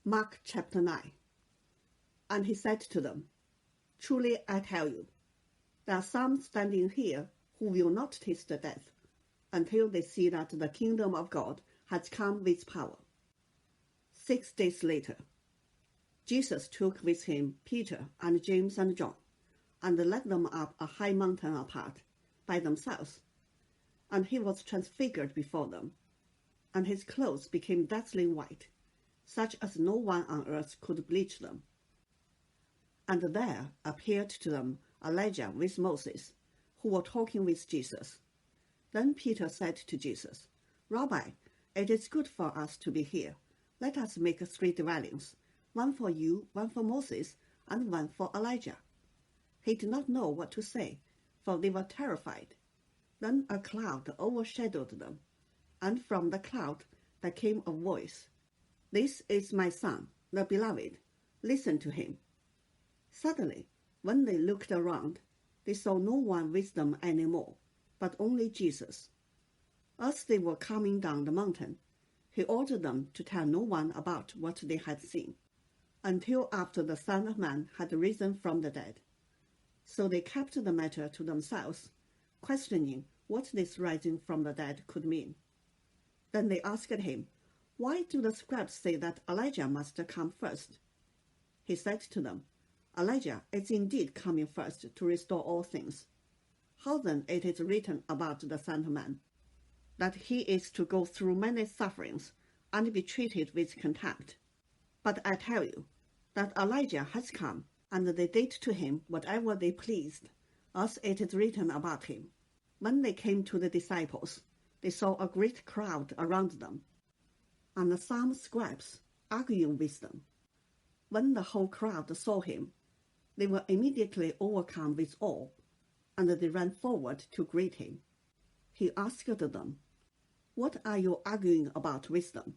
Mark chapter 9. And he said to them, Truly I tell you, there are some standing here who will not taste death until they see that the kingdom of God has come with power. 6 days later, Jesus took with him Peter and James and John, and led them up a high mountain apart by themselves. And he was transfigured before them, and his clothes became dazzling white, such as no one on earth could bleach them. And there appeared to them Elijah with Moses, who were talking with Jesus. Then Peter said to Jesus, Rabbi, it is good for us to be here. Let us make 3 dwellings, one for you, one for Moses, and one for Elijah. He did not know what to say, for they were terrified. Then a cloud overshadowed them, and from the cloud there came a voice, This is my son, the beloved. Listen to him. Suddenly, when they looked around, they saw no one with them anymore, but only Jesus. As they were coming down the mountain, he ordered them to tell no one about what they had seen, until after the Son of Man had risen from the dead. So they kept the matter to themselves, questioning what this rising from the dead could mean. Then they asked him, Why do the scribes say that Elijah must come first? He said to them, Elijah is indeed coming first to restore all things. How then it is written about the Son of Man, that he is to go through many sufferings and be treated with contempt? But I tell you that Elijah has come, and they did to him whatever they pleased, as it is written about him. When they came to the disciples, they saw a great crowd around them, and some scribes arguing with them. When the whole crowd saw him, they were immediately overcome with awe, and they ran forward to greet him. He asked them, What are you arguing about with them?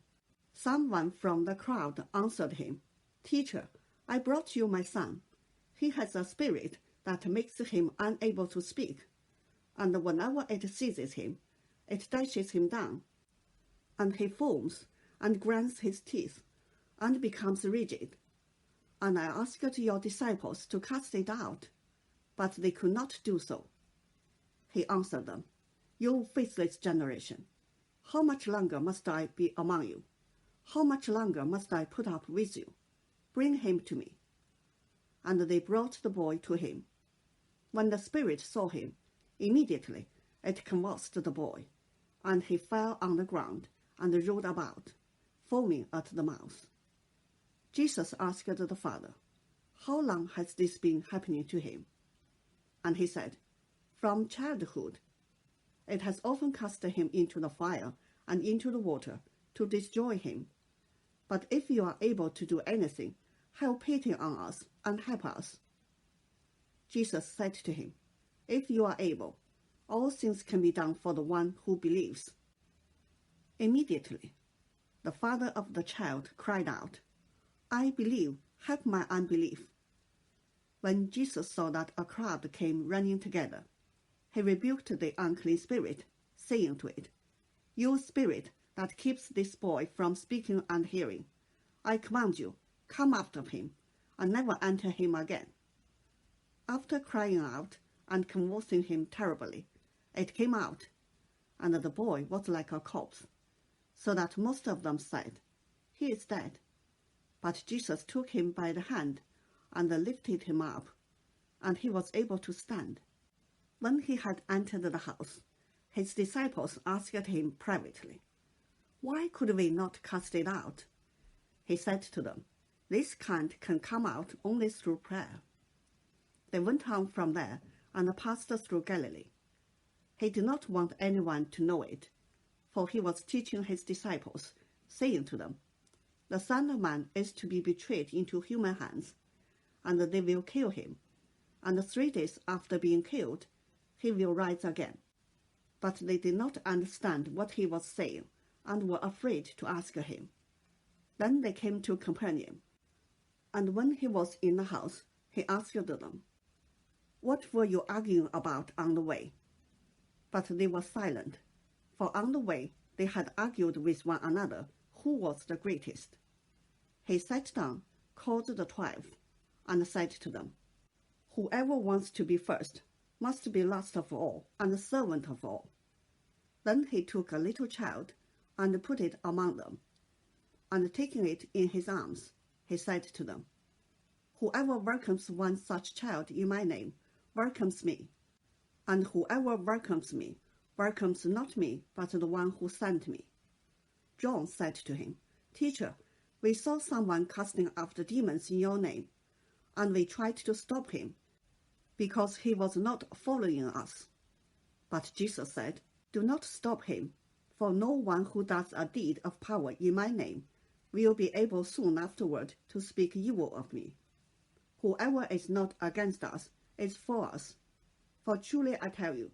Someone from the crowd answered him, Teacher, I brought you my son. He has a spirit that makes him unable to speak, and whenever it seizes him, it dashes him down, and he foams and grinds his teeth and becomes rigid. And I asked your disciples to cast it out, but they could not do so. He answered them, You faithless generation, how much longer must I be among you? How much longer must I put up with you? Bring him to me. And they brought the boy to him. When the spirit saw him, immediately it convulsed the boy, and he fell on the ground and rolled about, foaming at the mouth. Jesus asked the father, How long has this been happening to him? And he said, From childhood. It has often cast him into the fire and into the water to destroy him. But if you are able to do anything, have pity on us and help us. Jesus said to him, If you are able, all things can be done for the one who believes. Immediately, the father of the child cried out, I believe, help my unbelief. When Jesus saw that a crowd came running together, he rebuked the unclean spirit, saying to it, You spirit that keeps this boy from speaking and hearing, I command you, come out of him, and never enter him again. After crying out and convulsing him terribly, it came out, and the boy was like a corpse, so that most of them said, He is dead. But Jesus took him by the hand and lifted him up, and he was able to stand. When he had entered the house, his disciples asked him privately, Why could we not cast it out? He said to them, This kind can come out only through prayer. They went on from there and passed through Galilee. He did not want anyone to know it, for he was teaching his disciples, saying to them, The Son of Man is to be betrayed into human hands, and they will kill him, and 3 days after being killed, he will rise again. But they did not understand what he was saying, and were afraid to ask him. Then they came to Capernaum, and when he was in the house, he asked them, What were you arguing about on the way? But they were silent, for on the way they had argued with one another who was the greatest. he sat down, called the 12, and said to them, Whoever wants to be first must be last of all and servant of all. Then he took a little child and put it among them, and taking it in his arms, he said to them, Whoever welcomes one such child in my name welcomes me, and whoever welcomes me welcomes not me, but the one who sent me. John said to him, Teacher, we saw someone casting out the demons in your name, and we tried to stop him, because he was not following us. But Jesus said, Do not stop him, for no one who does a deed of power in my name will be able soon afterward to speak evil of me. Whoever is not against us is for us. For truly I tell you,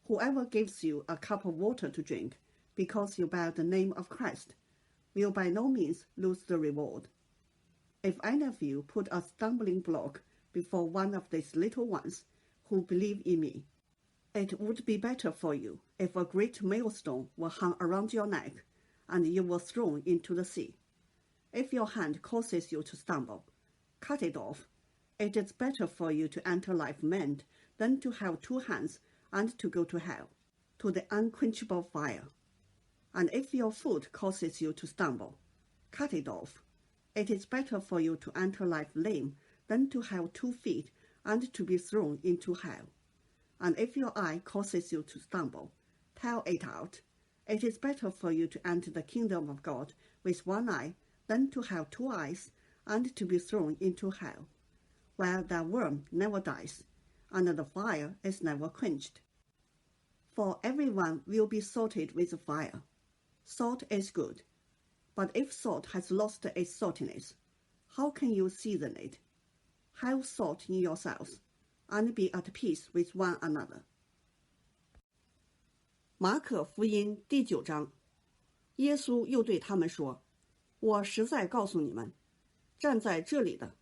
whoever gives you a cup of water to drink, because you bear the name of Christ, will by no means lose the reward. If any of you put a stumbling block before one of these little ones who believe in me, it would be better for you if a great millstone were hung around your neck and you were thrown into the sea. If your hand causes you to stumble, cut it off. It is better for you to enter life maimed than to have two hands and to go to hell, to the unquenchable fire. And if your foot causes you to stumble, cut it off. It is better for you to enter life lame than to have 2 feet and to be thrown into hell. And if your eye causes you to stumble, tear it out. It is better for you to enter the kingdom of God with 1 eye than to have 2 eyes and to be thrown into hell, where the worm never dies, and the fire is never quenched. For everyone will be salted with fire. Salt is good, but if salt has lost its saltiness, how can you season it? Have salt in yourselves, and be at peace with one another. 马可福音第9章，耶稣又对他们说：“我实在告诉你们，站在这里的，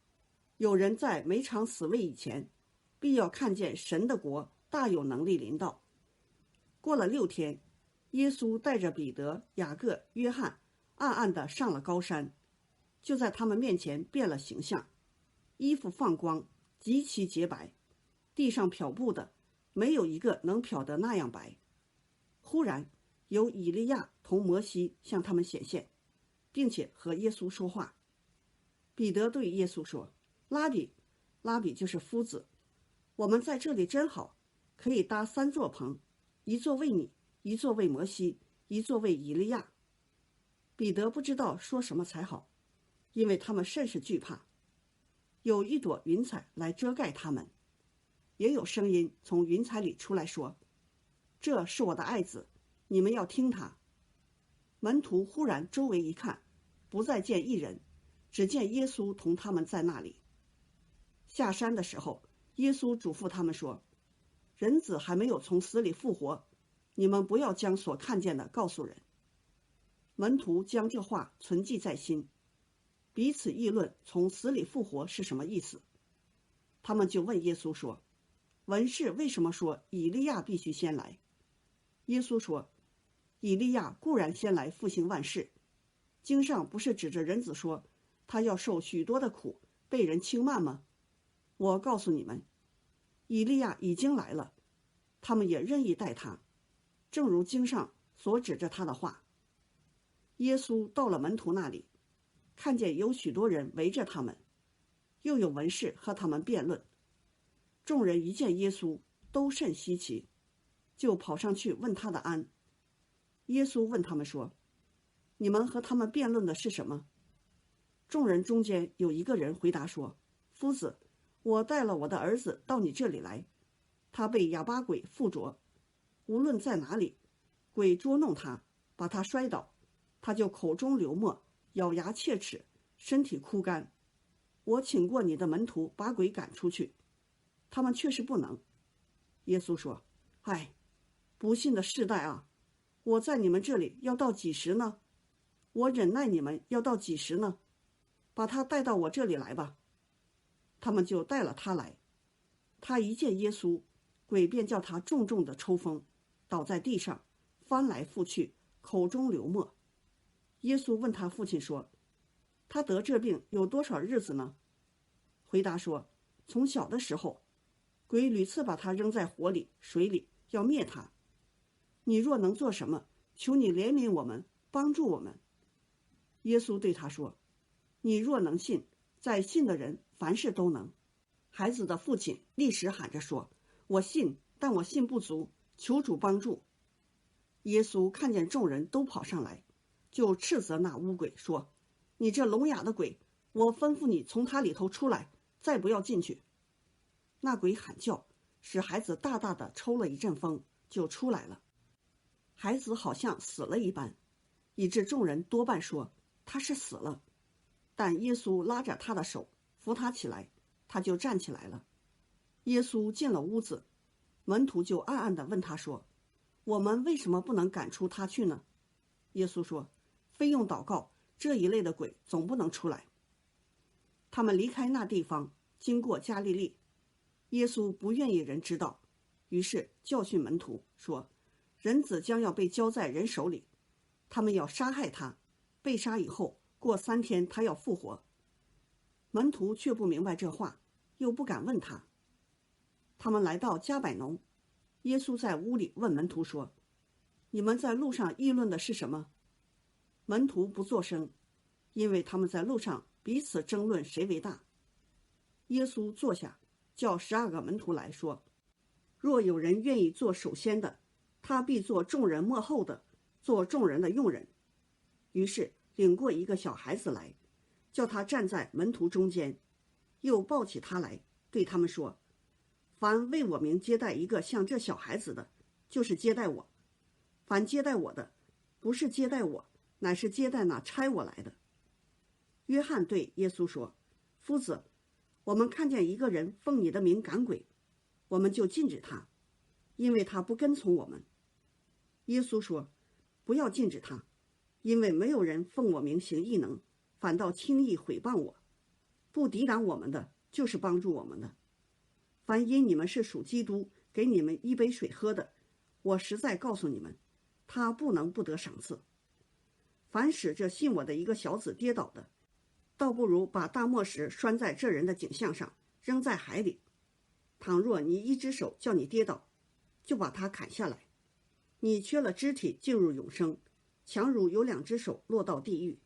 有人在没尝死味以前，必要看见神的国大有能力临到。”过了6天，耶稣带着彼得、雅各、约翰，暗暗地上了高山，就在他们面前变了形象，衣服放光，极其洁白，地上漂布的，没有一个能漂得那样白。忽然有以利亚同摩西向他们显现，并且和耶稣说话。彼得对耶稣说：“拉比，拉比就是夫子，我们在这里真好，可以搭3座棚，一座为你，一座为摩西，一座为以利亚。”彼得不知道说什么才好，因为他们甚是惧怕。有一朵云彩来遮盖他们，也有声音从云彩里出来说：“这是我的爱子，你们要听他。”门徒忽然周围一看，不再见一人，只见耶稣同他们在那里。下山的时候，耶稣嘱咐他们说：“人子还没有从死里复活，你们不要将所看见的告诉人。”门徒将这话存记在心，彼此议论从死里复活是什么意思。他们就问耶稣说：“文士为什么说以利亚必须先来？”耶稣说：“以利亚固然先来复兴万事，经上不是指着人子说，他要受许多的苦，被人轻慢吗？我告诉你们，以利亚已经来了，他们也任意待他，正如经上所指着他的话。”耶稣到了门徒那里，看见有许多人围着他们，又有文士和他们辩论。众人一见耶稣，都甚稀奇，就跑上去问他的安。耶稣问他们说：“你们和他们辩论的是什么？”众人中间有一个人回答说：“夫子，我带了我的儿子到你这里来，他被哑巴鬼附着，无论在哪里，鬼捉弄他，把他摔倒，他就口中流沫，咬牙切齿，身体枯干。我请过你的门徒把鬼赶出去，他们却是不能。”耶稣说：“唉，不信的世代啊，我在你们这里要到几时呢？我忍耐你们要到几时呢？把他带到我这里来吧。”他们就带了他来。他一见耶稣，鬼便叫他重重的抽风，倒在地上，翻来覆去，口中流沫。耶稣问他父亲说：“他得这病有多少日子呢？回答说，从小的时候，鬼屡次把他扔在火里、水里，要灭他。你若能做什么，求你怜悯我们，帮助我们。耶稣对他说，你若能信，在信的人凡事都能。孩子的父亲立时喊着说，我信，但我信不足，求主帮助。耶稣看见众人都跑上来，就斥责那污鬼说，你这聋哑的鬼，我吩咐你从他里头出来，再不要进去。那鬼喊叫，使孩子大大的抽了一阵风，就出来了。孩子好像死了一般，以致众人多半说他是死了。但耶稣拉着他的手，扶他起来，他就站起来了。耶稣进了屋子，门徒就暗暗地问他说，我们为什么不能赶出他去呢？耶稣说，非用祷告，这一类的鬼总不能出来。他们离开那地方，经过加利利。耶稣不愿意人知道，于是教训门徒说，人子将要被交在人手里，他们要杀害他，被杀以后，过3天他要复活。门徒却不明白这话，又不敢问他。他们来到加百农，耶稣在屋里问门徒说，你们在路上议论的是什么？门徒不作声，因为他们在路上彼此争论谁为大。耶稣坐下，叫12个门徒来说，若有人愿意做首先的，他必做众人末后的，做众人的用人。于是领过一个小孩子来，叫他站在门徒中间，又抱起他来，对他们说，凡为我名接待一个像这小孩子的，就是接待我；凡接待我的，不是接待我，乃是接待那差我来的。约翰对耶稣说，夫子，我们看见一个人奉你的名赶鬼，我们就禁止他，因为他不跟从我们。耶稣说，不要禁止他，因为没有人奉我名行异能，反倒轻易毁谤我。不抵挡我们的，就是帮助我们的。凡因你们是属基督，给你们一杯水喝的，我实在告诉你们，他不能不得赏赐。凡使这信我的一个小子跌倒的，倒不如把大磨石拴在这人的颈项上，扔在海里。倘若你一只手叫你跌倒，就把它砍下来。你缺了肢体进入永生，强如有2只手落到地狱，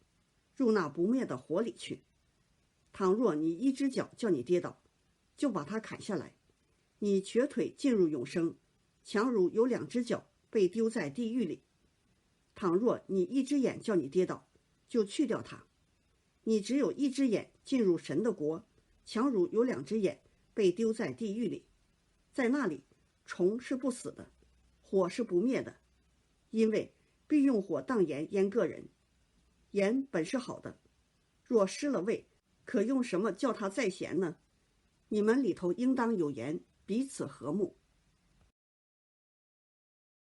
入那不灭的火里去。倘若你一只脚叫你跌倒，就把它砍下来。你瘸腿进入永生，强如有2只脚被丢在地狱里。倘若你一只眼叫你跌倒，就去掉它。你只有一只眼进入神的国，强如有2只眼被丢在地狱里。在那里，虫是不死的，火是不灭的，因为必用火当盐腌个人。盐本是好的，若失了味，可用什么叫它再咸呢？你们里头应当有盐，彼此和睦。